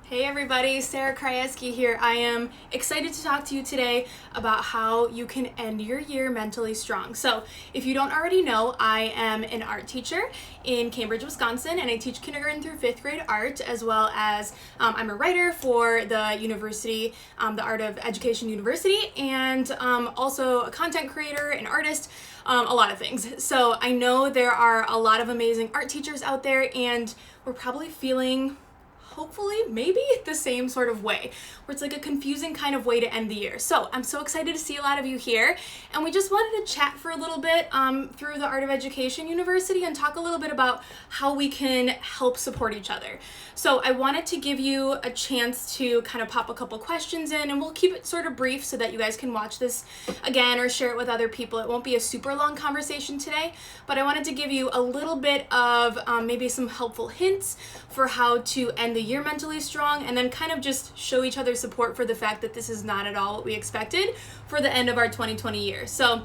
Hey everybody, Sarah Krajewski here. I am excited to talk to you today about how you can end your year mentally strong. So, if you don't already know, I am an art teacher in Cambridge, Wisconsin, and I teach kindergarten through 5th grade art, as well as I'm a writer for the university, the Art of Education University, and also a content creator, an artist, a lot of things. So, I know there are a lot of amazing art teachers out there, and we're probably feeling hopefully maybe the same sort of way, where it's like a confusing kind of way to end the year. So I'm so excited to see a lot of you here, and we just wanted to chat for a little bit through the Art of Education University and talk a little bit about how we can help support each other. So I wanted to give you a chance to kind of pop a couple questions in, and we'll keep it sort of brief so that you guys can watch this again or share it with other people. It won't be a super long conversation today, but I wanted to give you a little bit of maybe some helpful hints for how to end the year mentally strong, and then kind of just show each other support for the fact that this is not at all what we expected for the end of our 2020 year. So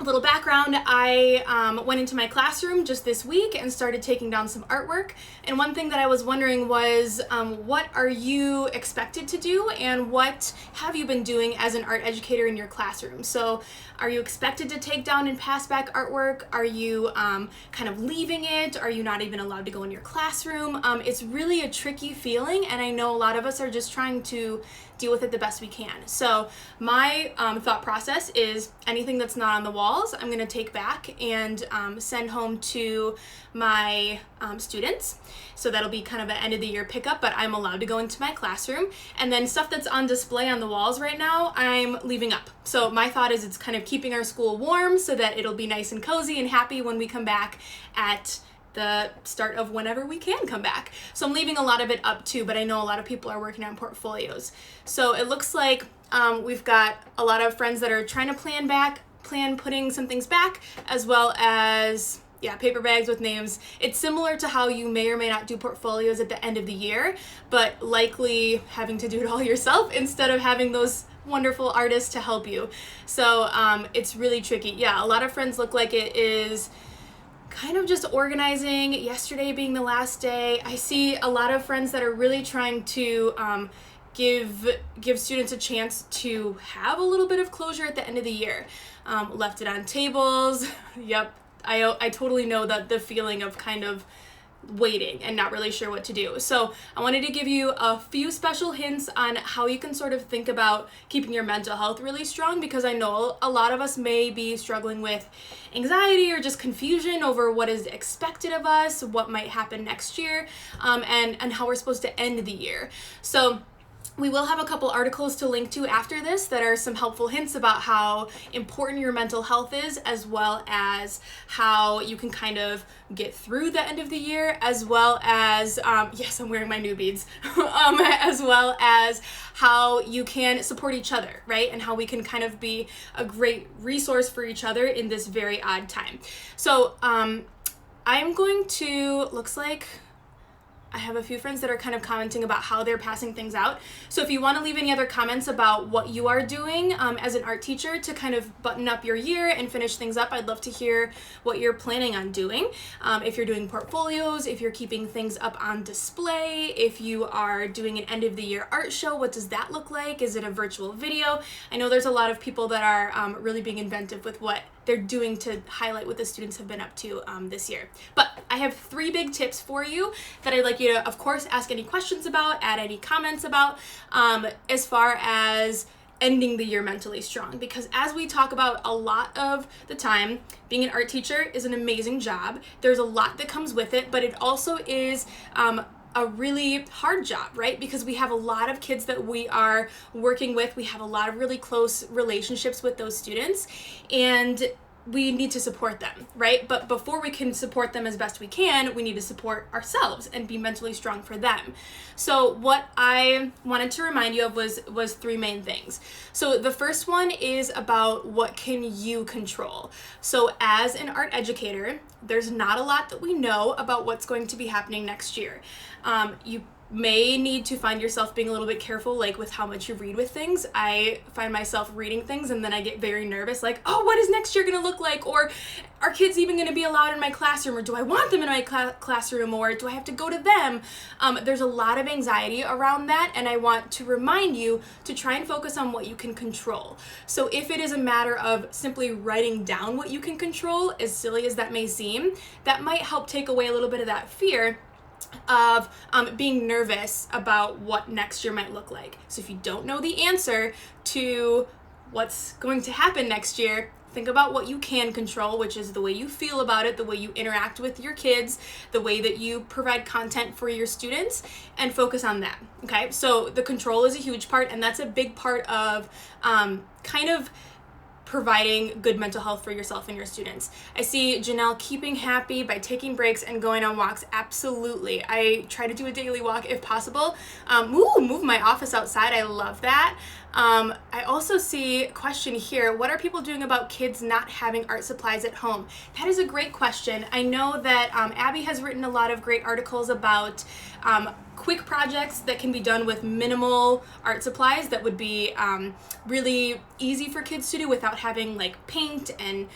a little background, I went into my classroom just this week and started taking down some artwork. And one thing that I was wondering was, what are you expected to do, and what have you been doing as an art educator in your classroom? So are you expected to take down and pass back artwork? Are you kind of leaving it? Are you not even allowed to go in your classroom? It's really a tricky feeling, and I know a lot of us are just trying to deal with it the best we can. So my thought process is anything that's not on the walls, I'm gonna take back and send home to my students. So that'll be kind of an end of the year pickup, but I'm allowed to go into my classroom. And then stuff that's on display on the walls right now, I'm leaving up. So my thought is it's kind of keeping our school warm so that it'll be nice and cozy and happy when we come back at the start of whenever we can come back. So I'm leaving a lot of it up too, but I know a lot of people are working on portfolios. So it looks like we've got a lot of friends that are trying to plan putting some things back, as well as paper bags with names. It's similar to how you may or may not do portfolios at the end of the year, but likely having to do it all yourself instead of having those wonderful artists to help you. So it's really tricky. Yeah, a lot of friends look like it is kind of just organizing, yesterday being the last day. I see a lot of friends that are really trying to give students a chance to have a little bit of closure at the end of the year. Left it on tables. Yep, I totally know that the feeling of kind of waiting and not really sure what to do. So I wanted to give you a few special hints on how you can sort of think about keeping your mental health really strong, because I know a lot of us may be struggling with anxiety or just confusion over what is expected of us, what might happen next year, and how we're supposed to end the year. So we will have a couple articles to link to after this that are some helpful hints about how important your mental health is, as well as how you can kind of get through the end of the year, as well as, yes, I'm wearing my new beads, as well as how you can support each other, right? And how we can kind of be a great resource for each other in this very odd time. So I'm going to, looks like, I have a few friends that are kind of commenting about how they're passing things out. So if you want to leave any other comments about what you are doing as an art teacher to kind of button up your year and finish things up, I'd love to hear what you're planning on doing. If you're doing portfolios, if you're keeping things up on display, if you are doing an end of the year art show, what does that look like? Is it a virtual video? I know there's a lot of people that are really being inventive with what they're doing to highlight what the students have been up to this year. But I have 3 big tips for you that I'd like you to, of course, ask any questions about, add any comments about, as far as ending the year mentally strong. Because as we talk about a lot of the time, being an art teacher is an amazing job. There's a lot that comes with it, but it also is a really hard job, right? Because we have a lot of kids that we are working with. We have a lot of really close relationships with those students, and we need to support them, right? But before we can support them as best we can, we need to support ourselves and be mentally strong for them. So what I wanted to remind you of was 3 main things. So the first one is about what can you control. So as an art educator, there's not a lot that we know about what's going to be happening next year. You may need to find yourself being a little bit careful, like with how much you read with things. I find myself reading things and then I get very nervous, like, oh, what is next year gonna look like? Or are kids even gonna be allowed in my classroom? Or do I want them in my classroom? Or do I have to go to them? There's a lot of anxiety around that, and I want to remind you to try and focus on what you can control. So if it is a matter of simply writing down what you can control, as silly as that may seem, that might help take away a little bit of that fear of being nervous about what next year might look like. So if you don't know the answer to what's going to happen next year, think about what you can control, which is the way you feel about it, the way you interact with your kids, the way that you provide content for your students, and focus on that. Okay, so the control is a huge part, and that's a big part of kind of providing good mental health for yourself and your students. I see Janelle keeping happy by taking breaks and going on walks. Absolutely. I try to do a daily walk if possible. Move my office outside. I love that. I also see a question here. What are people doing about kids not having art supplies at home? That is a great question. I know that Abby has written a lot of great articles about quick projects that can be done with minimal art supplies that would be really easy for kids to do without having like paint and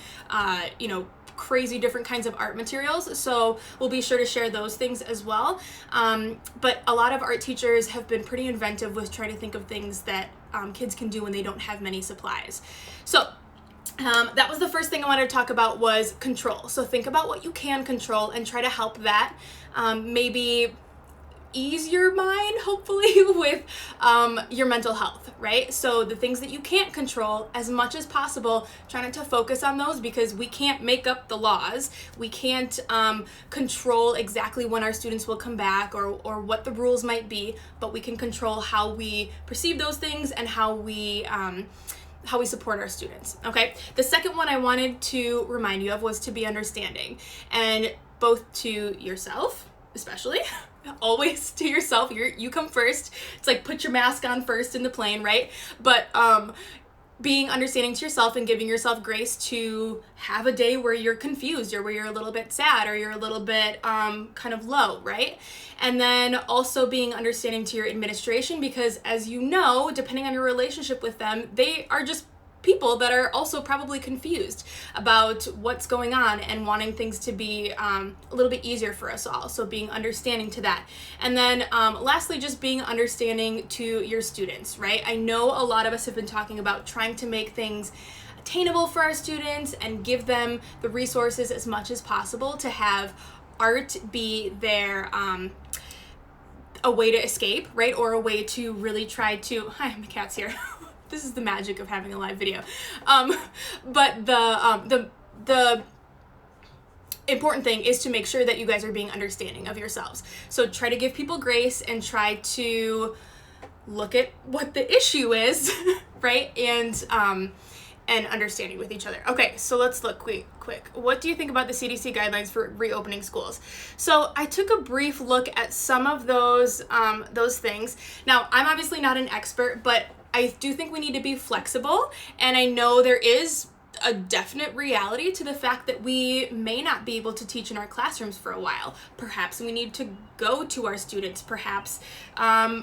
crazy different kinds of art materials. So we'll be sure to share those things as well. But a lot of art teachers have been pretty inventive with trying to think of things that kids can do when they don't have many supplies. So that was the first thing I wanted to talk about, was control. So think about what you can control and try to help that. Maybe ease your mind, hopefully, with your mental health, right? So the things that you can't control, as much as possible, try not to focus on those, because we can't make up the laws. We can't control exactly when our students will come back or what the rules might be, but we can control how we perceive those things and how we support our students, okay? The second one I wanted to remind you of was to be understanding, and both to yourself, especially, always to yourself. You come first. It's like put your mask on first in the plane, right? But being understanding to yourself and giving yourself grace to have a day where you're confused, or where you're a little bit sad, or you're a little bit kind of low, right? And then also being understanding to your administration, because as you know, depending on your relationship with them, they are just people that are also probably confused about what's going on and wanting things to be a little bit easier for us all. So being understanding to that. And then lastly, just being understanding to your students, right? I know a lot of us have been talking about trying to make things attainable for our students and give them the resources as much as possible to have art be their a way to escape, right? Or a way to really try to, hi, my cat's here. This is the magic of having a live video. But the important thing is to make sure that you guys are being understanding of yourselves. So try to give people grace and try to look at what the issue is, right? And understanding with each other. Okay, so let's look quick. What do you think about the CDC guidelines for reopening schools? So I took a brief look at some of those things. Now, I'm obviously not an expert, but I do think we need to be flexible, and I know there is a definite reality to the fact that we may not be able to teach in our classrooms for a while. Perhaps we need to go to our students. Perhaps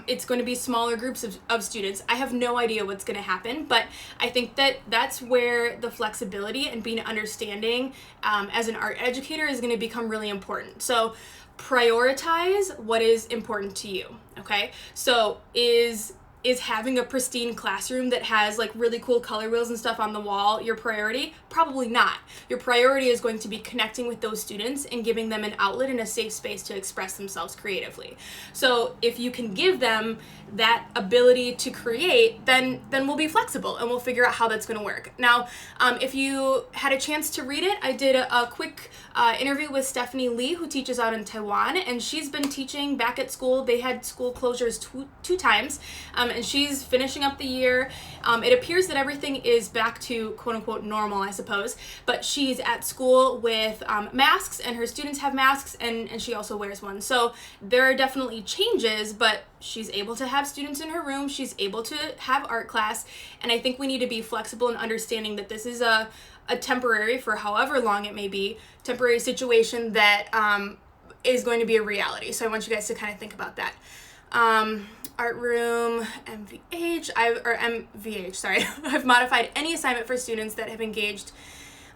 it's going to be smaller groups of students. I have no idea what's going to happen, but I think that that's where the flexibility and being understanding as an art educator is going to become really important. So prioritize what is important to you, okay? So is having a pristine classroom that has like really cool color wheels and stuff on the wall your priority? Probably not. Your priority is going to be connecting with those students and giving them an outlet and a safe space to express themselves creatively. So if you can give them that ability to create, then we'll be flexible and we'll figure out how that's going to work. Now, if you had a chance to read it, I did a quick interview with Stephanie Lee, who teaches out in Taiwan, and she's been teaching back at school. They had school closures two times, and she's finishing up the year. It appears that everything is back to quote unquote normal, I suppose, but she's at school with masks, and her students have masks, and she also wears one. So there are definitely changes, but she's able to have students in her room. She's able to have art class, and I think we need to be flexible in understanding that this is a temporary, for however long it may be, temporary situation that is going to be a reality. So I want you guys to kind of think about that. Art room, MVH, sorry. I've modified any assignment for students that have engaged,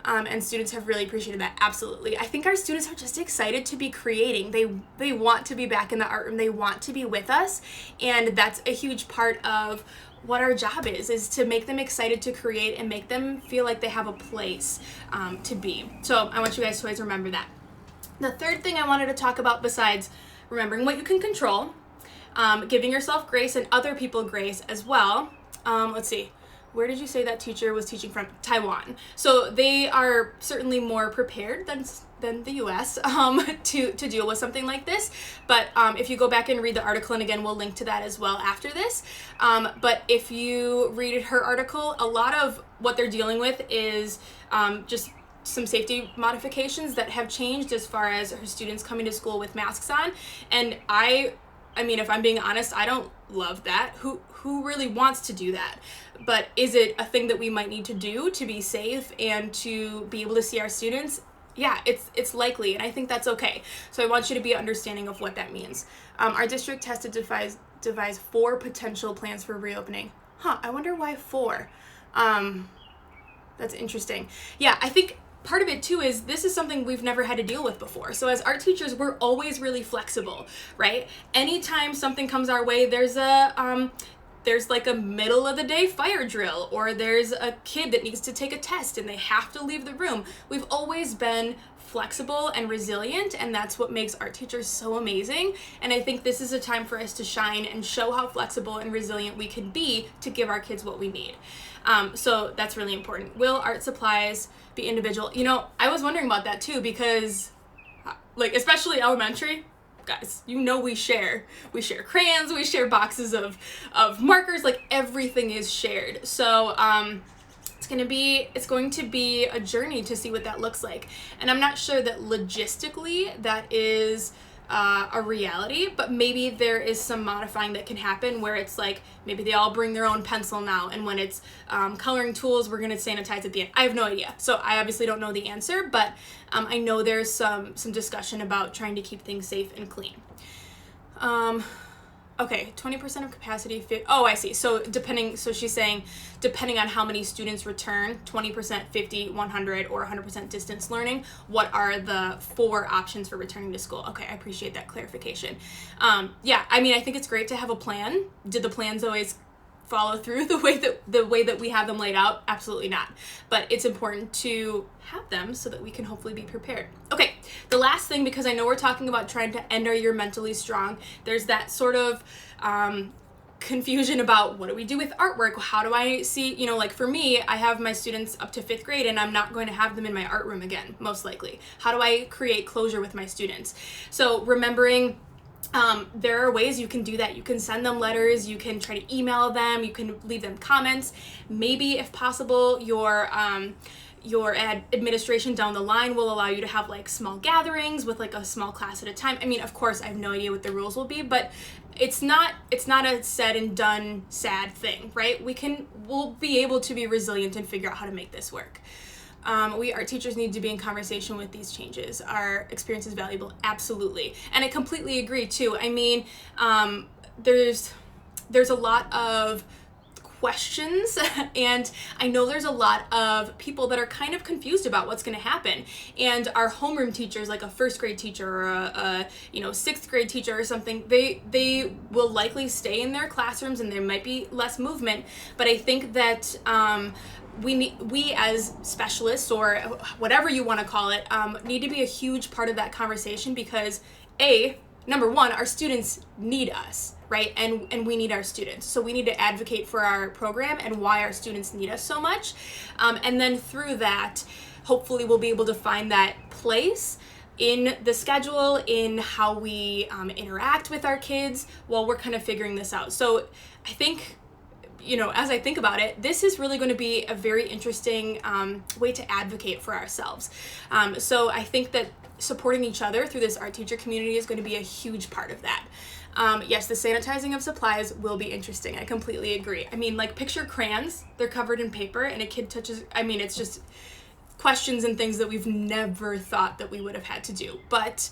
and students have really appreciated that. Absolutely. I think our students are just excited to be creating. They want to be back in the art room. They want to be with us, and that's a huge part of what our job is to make them excited to create and make them feel like they have a place to be. So I want you guys to always remember that. The third thing I wanted to talk about, besides remembering what you can control, giving yourself grace and other people grace as well. Let's see. Where did you say that teacher was teaching from? Taiwan. So they are certainly more prepared than the US to deal with something like this. But if you go back and read the article, and again, we'll link to that as well after this. But if you read her article, a lot of what they're dealing with is just some safety modifications that have changed as far as her students coming to school with masks on. And I mean, if I'm being honest, I don't love that. Who really wants to do that? But is it a thing that we might need to do to be safe and to be able to see our students? Yeah, it's likely, and I think that's okay. So I want you to be understanding of what that means. Our district has to devise 4 potential plans for reopening. I wonder why 4. That's interesting. Yeah, I think part of it too is this is something we've never had to deal with before. So as art teachers, we're always really flexible, right? Anytime something comes our way, there's like a middle of the day fire drill, or there's a kid that needs to take a test and they have to leave the room. We've always been flexible and resilient, and that's what makes art teachers so amazing. And I think this is a time for us to shine and show how flexible and resilient we can be to give our kids what we need. So that's really important. Will art supplies be individual? You know, I was wondering about that too, because like, especially elementary, guys, you know, we share crayons, we share boxes of markers, like everything is shared. So it's going to be a journey to see what that looks like. And I'm not sure that logistically that is a reality, but maybe there is some modifying that can happen where it's like maybe they all bring their own pencil now, and when it's coloring tools, we're going to sanitize at the end. I have no idea, so I obviously don't know the answer, but I know there's some discussion about trying to keep things safe and clean. Okay, 20% of capacity. Oh, I see. So she's saying depending on how many students return, 20%, 50, 100, or 100% distance learning, what are the 4 options for returning to school? Okay, I appreciate that clarification. Yeah, I mean, I think it's great to have a plan. Did the plans always follow through the way that we have them laid out? Absolutely not. But it's important to have them so that we can hopefully be prepared. Okay, the last thing, because I know we're talking about trying to end our year mentally strong, there's that sort of confusion about what do we do with artwork? How do I see, you know, like for me, I have my students up to 5th grade and I'm not going to have them in my art room again, most likely. How do I create closure with my students? So remembering there are ways you can do that. You can send them letters, you can try to email them, you can leave them comments. Maybe if possible, your administration down the line will allow you to have like small gatherings with like a small class at a time. I mean, of course, I have no idea what the rules will be, but it's not a said and done sad thing, right? We'll be able to be resilient and figure out how to make this work. We art teachers need to be in conversation with these changes. Our experience is valuable, absolutely. And I completely agree too. I mean, there's a lot of questions, and I know there's a lot of people that are kind of confused about what's going to happen. And our homeroom teachers, like a 1st grade teacher or a 6th grade teacher or something, they will likely stay in their classrooms and there might be less movement. But I think that we as specialists, or whatever you want to call it, need to be a huge part of that conversation, because number one, our students need us, right? And we need our students. So we need to advocate for our program and why our students need us so much. And then through that, hopefully we'll be able to find that place in the schedule, in how we interact with our kids while we're kind of figuring this out. So I think, as I think about it, this is really going to be a very interesting way to advocate for ourselves. So I think that supporting each other through this art teacher community is going to be a huge part of that. Yes, the sanitizing of supplies will be interesting. I completely agree. I mean, like, picture crayons. They're covered in paper and a kid touches, it's just questions and things that we've never thought that we would have had to do. But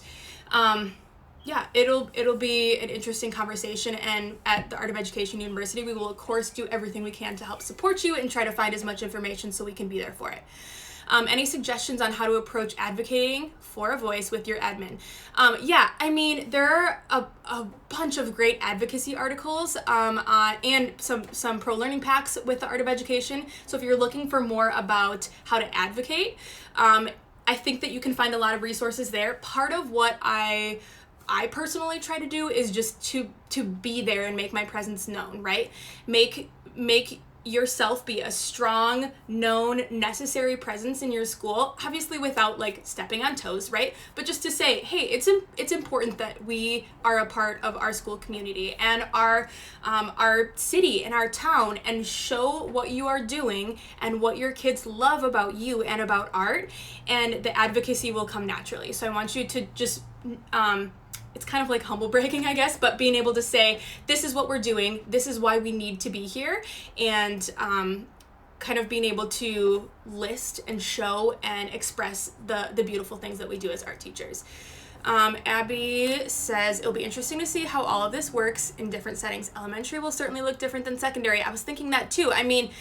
yeah, it'll be an interesting conversation, and at the Art of Education University, we will of course do everything we can to help support you and try to find as much information so we can be there for it. Any suggestions on how to approach advocating for a voice with your admin? Yeah, I mean, there are a bunch of great advocacy articles and some pro-learning packs with the Art of Education. So if you're looking for more about how to advocate, I think that you can find a lot of resources there. Part of what I personally try to do is just to be there and make my presence known, right? Make yourself be a strong, known, necessary presence in your school, obviously without like stepping on toes, right? But just to say, hey, it's important that we are a part of our school community and our city and our town, and show what you are doing and what your kids love about you and about art, and the advocacy will come naturally. So I want you to just it's kind of like humble bragging, I guess, but being able to say, this is what we're doing, this is why we need to be here, and kind of being able to list and show and express the beautiful things that we do as art teachers. Abby says, it'll be interesting to see how all of this works in different settings. Elementary will certainly look different than secondary. I was thinking that too. I mean,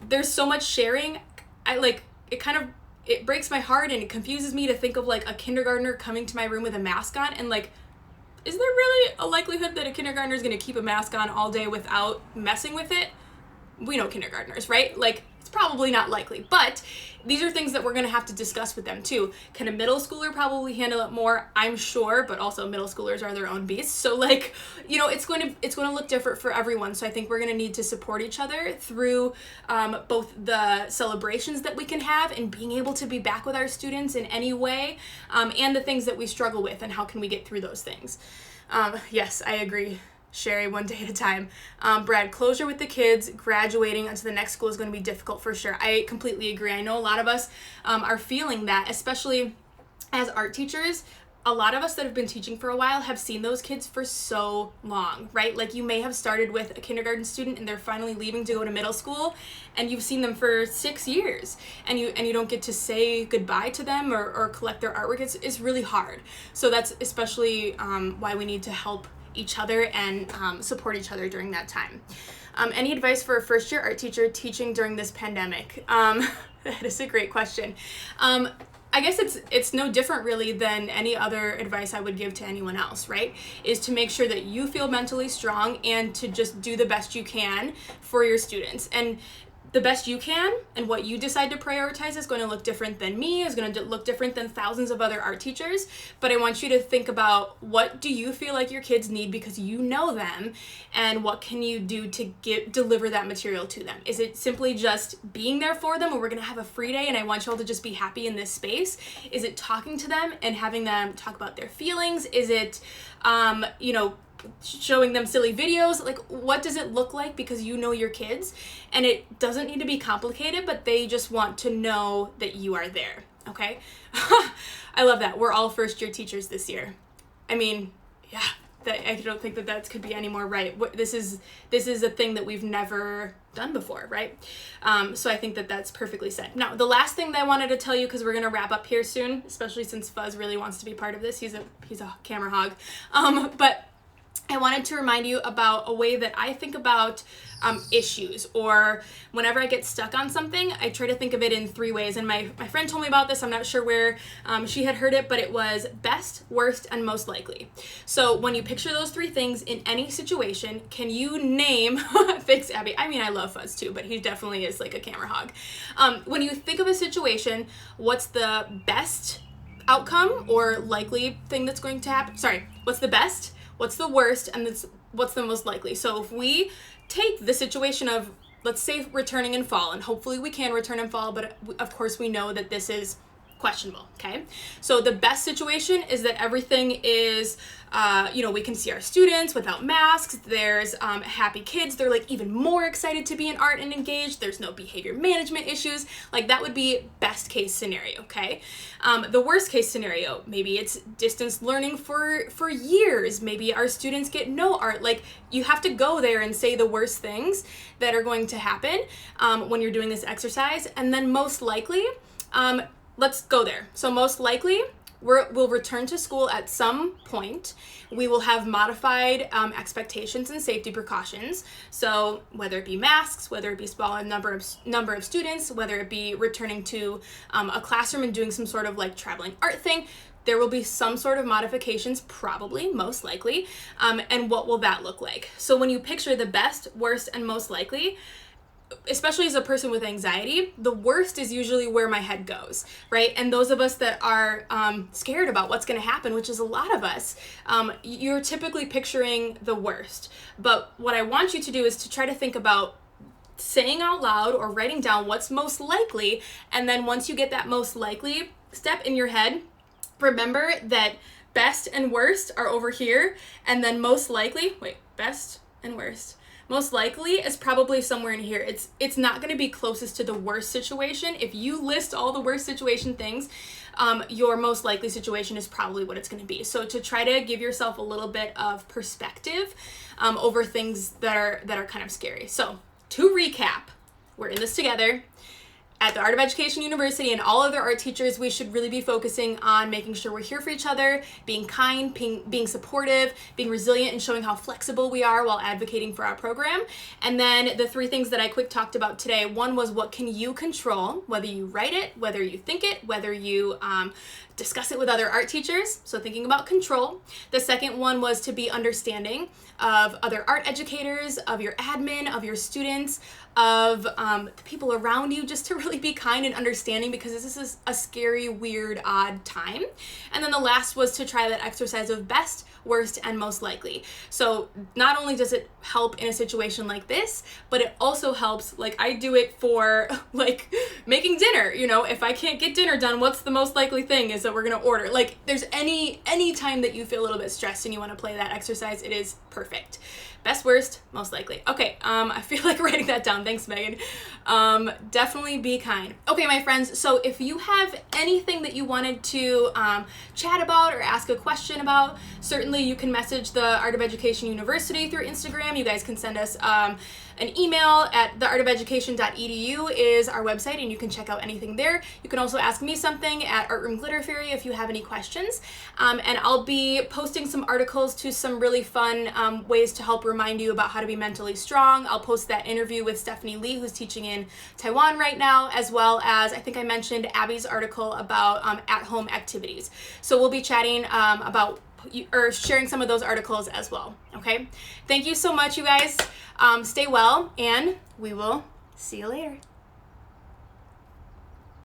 there's so much sharing. It breaks my heart, and it confuses me to think of like a kindergartner coming to my room with a mask on, and like, is there really a likelihood that a kindergartner is going to keep a mask on all day without messing with it? We know kindergartners, right? Like, it's probably not likely, but these are things that we're going to have to discuss with them too. Can a middle schooler probably handle it more? I'm sure, but also middle schoolers are their own beasts. So like, it's going to look different for everyone. So I think we're going to need to support each other through both the celebrations that we can have and being able to be back with our students in any way, and the things that we struggle with and how can we get through those things. Yes, I agree. Sherry, one day at a time. Brad, closure with the kids, graduating onto the next school is going to be difficult for sure. I completely agree. I know a lot of us are feeling that, especially as art teachers. A lot of us that have been teaching for a while have seen those kids for so long, right? Like, you may have started with a kindergarten student and they're finally leaving to go to middle school, and you've seen them for 6 years, and you don't get to say goodbye to them or collect their artwork. It's really hard. So that's especially why we need to help each other and support each other during that time. Any advice for a first-year art teacher teaching during this pandemic? That is a great question. I guess it's no different really than any other advice I would give to anyone else, right? Is to make sure that you feel mentally strong and to just do the best you can for your students. And the best you can and what you decide to prioritize is going to look different than me, is going to look different than thousands of other art teachers. But I want you to think about, what do you feel like your kids need because you know them, and what can you do to deliver that material to them? Is it simply just being there for them, or we're going to have a free day and I want you all to just be happy in this space? Is it talking to them and having them talk about their feelings? Is it, showing them silly videos? Like, what does it look like? Because you know your kids, and it doesn't need to be complicated, but they just want to know that you are there. Okay. I love that. We're all first year teachers this year. I mean, yeah, I don't think that could be any more right. This is a thing that we've never done before, right? So I think that's perfectly said. Now, the last thing that I wanted to tell you, because we're going to wrap up here soon, especially since Fuzz really wants to be part of this. He's a camera hog. But I wanted to remind you about a way that I think about issues, or whenever I get stuck on something, I try to think of it in 3 ways. And my friend told me about this. I'm not sure where she had heard it, but it was best, worst, and most likely. So when you picture those 3 things in any situation, can you name, thanks Abby, I mean, I love Fuzz too, but he definitely is like a camera hog. When you think of a situation, what's the best outcome or likely thing that's going to happen? Sorry, what's the best? What's the worst, and what's the most likely? So if we take the situation of, let's say, returning in fall, and hopefully we can return in fall, but of course we know that this is questionable, okay? So the best situation is that everything is, we can see our students without masks. There's happy kids. They're like even more excited to be in art and engaged. There's no behavior management issues. Like, that would be best case scenario, okay? The worst case scenario, maybe it's distance learning for years. Maybe our students get no art. Like, you have to go there and say the worst things that are going to happen when you're doing this exercise. And then most likely, let's go there. So most likely, we'll return to school at some point. We will have modified expectations and safety precautions. So whether it be masks, whether it be smaller number of students, whether it be returning to a classroom and doing some sort of like traveling art thing, there will be some sort of modifications, probably, most likely. And what will that look like? So when you picture the best, worst, and most likely, especially as a person with anxiety, the worst is usually where my head goes, right? And those of us that are scared about what's going to happen, which is a lot of us, you're typically picturing the worst. But what I want you to do is to try to think about saying out loud or writing down what's most likely. And then once you get that most likely step in your head, remember that best and worst are over here. And then most likely, best and worst. Most likely is probably somewhere in here. It's not going to be closest to the worst situation. If you list all the worst situation things, your most likely situation is probably what it's going to be. So to try to give yourself a little bit of perspective over things that are kind of scary. So to recap, we're in this together. At the Art of Education University and all other art teachers, we should really be focusing on making sure we're here for each other, being kind, being supportive, being resilient, and showing how flexible we are while advocating for our program. And then the 3 things that I quick talked about today, one was what can you control, whether you write it, whether you think it, whether you discuss it with other art teachers, so thinking about control. The second one was to be understanding of other art educators, of your admin, of your students, of the people around you, just to really be kind and understanding, because this is a scary, weird, odd time. And then the last was to try that exercise of best, worst, and most likely. So not only does it help in a situation like this, but it also helps, like I do it for like making dinner. You know, if I can't get dinner done, what's the most likely thing is that we're gonna order. Like there's any time that you feel a little bit stressed and you want to play that exercise, it is perfect. Best, worst, most likely. Okay, I feel like writing that down. Thanks, Megan. Definitely be kind. Okay, my friends, so if you have anything that you wanted to chat about or ask a question about, certainly you can message the Art of Education University through Instagram. You guys can send us an email at theartoфeducation.edu is our website, and you can check out anything there. You can also ask me something at Art Room Glitter Fairy if you have any questions. And I'll be posting some articles to some really fun ways to help remind you about how to be mentally strong. I'll post that interview with Stephanie Lee, who's teaching in Taiwan right now, as well as I think I mentioned Abby's article about at-home activities. So we'll be chatting about or sharing some of those articles as well. Okay, thank you so much, you guys. Stay well, and we will see you later.